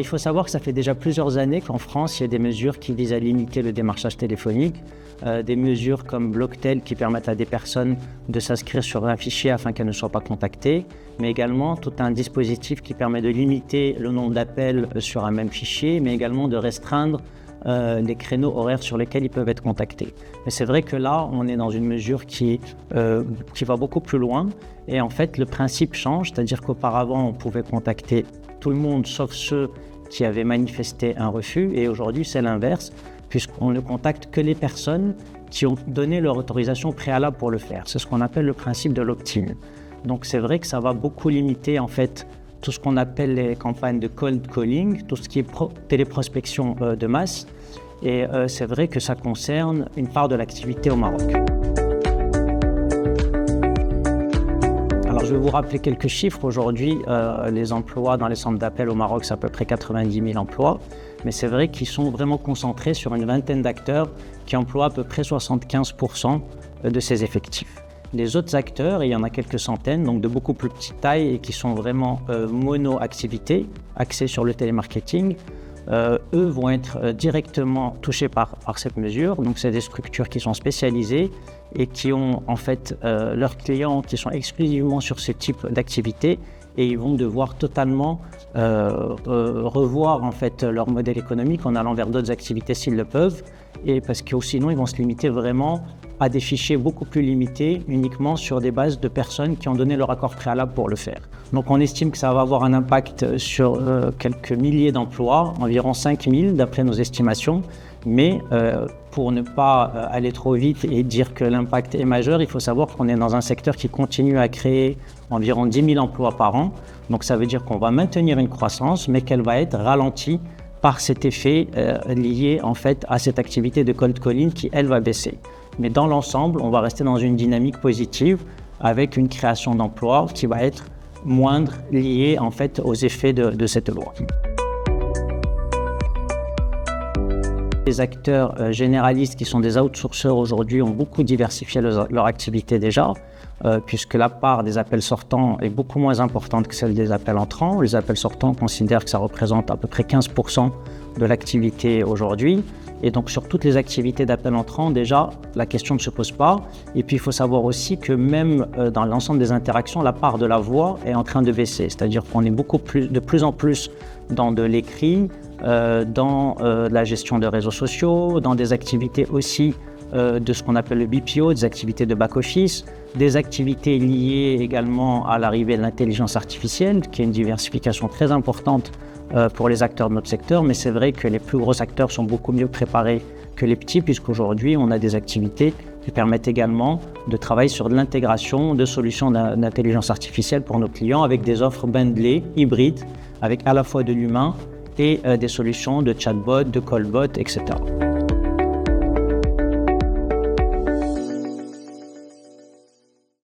il faut savoir que ça fait déjà plusieurs années qu'en France, il y a des mesures qui visent à limiter le démarchage téléphonique, des mesures comme Blocktel qui permettent à des personnes de s'inscrire sur un fichier afin qu'elles ne soient pas contactées, mais également tout un dispositif qui permet de limiter le nombre d'appels sur un même fichier, mais également de restreindre les créneaux horaires sur lesquels ils peuvent être contactés. Mais c'est vrai que là, on est dans une mesure qui va beaucoup plus loin et en fait, le principe change, c'est-à-dire qu'auparavant, on pouvait contacter tout le monde sauf ceux qui avaient manifesté un refus et aujourd'hui, c'est l'inverse puisqu'on ne contacte que les personnes qui ont donné leur autorisation préalable pour le faire. C'est ce qu'on appelle le principe de l'opt-in. Donc c'est vrai que ça va beaucoup limiter en fait tout ce qu'on appelle les campagnes de cold calling, tout ce qui est téléprospection de masse. Et c'est vrai que ça concerne une part de l'activité au Maroc. Alors je vais vous rappeler quelques chiffres. Aujourd'hui, les emplois dans les centres d'appel au Maroc, c'est à peu près 90 000 emplois. Mais c'est vrai qu'ils sont vraiment concentrés sur une vingtaine d'acteurs qui emploient à peu près 75% de ces effectifs. Les autres acteurs, et il y en a quelques centaines, donc de beaucoup plus petite taille et qui sont vraiment mono-activités, axés sur le télémarketing, eux vont être directement touchés par cette mesure. Donc c'est des structures qui sont spécialisées et qui ont en fait leurs clients qui sont exclusivement sur ce type d'activité et ils vont devoir totalement revoir en fait leur modèle économique en allant vers d'autres activités s'ils le peuvent et parce que sinon ils vont se limiter vraiment à des fichiers beaucoup plus limités, uniquement sur des bases de personnes qui ont donné leur accord préalable pour le faire. Donc on estime que ça va avoir un impact sur quelques milliers d'emplois, environ 5 000 d'après nos estimations, mais pour ne pas aller trop vite et dire que l'impact est majeur, il faut savoir qu'on est dans un secteur qui continue à créer environ 10 000 emplois par an. Donc ça veut dire qu'on va maintenir une croissance, mais qu'elle va être ralentie par cet effet lié en fait à cette activité de cold calling qui, elle, va baisser. Mais dans l'ensemble, on va rester dans une dynamique positive avec une création d'emplois qui va être moindre liée en fait aux effets de cette loi. Les acteurs généralistes qui sont des outsourceurs aujourd'hui ont beaucoup diversifié leur activité déjà, puisque la part des appels sortants est beaucoup moins importante que celle des appels entrants. Les appels sortants, on considère que ça représente à peu près 15% de l'activité aujourd'hui. Et donc sur toutes les activités d'appel entrant, déjà, la question ne se pose pas. Et puis il faut savoir aussi que même dans l'ensemble des interactions, la part de la voix est en train de baisser. C'est-à-dire qu'on est de plus en plus dans de l'écrit, dans la gestion de réseaux sociaux, dans des activités aussi de ce qu'on appelle le BPO, des activités de back-office, des activités liées également à l'arrivée de l'intelligence artificielle, qui est une diversification très importante pour les acteurs de notre secteur, mais c'est vrai que les plus gros acteurs sont beaucoup mieux préparés que les petits, puisqu'aujourd'hui, on a des activités qui permettent également de travailler sur de l'intégration de solutions d'intelligence artificielle pour nos clients avec des offres bundlées, hybrides, avec à la fois de l'humain et des solutions de chatbot, de callbot, etc.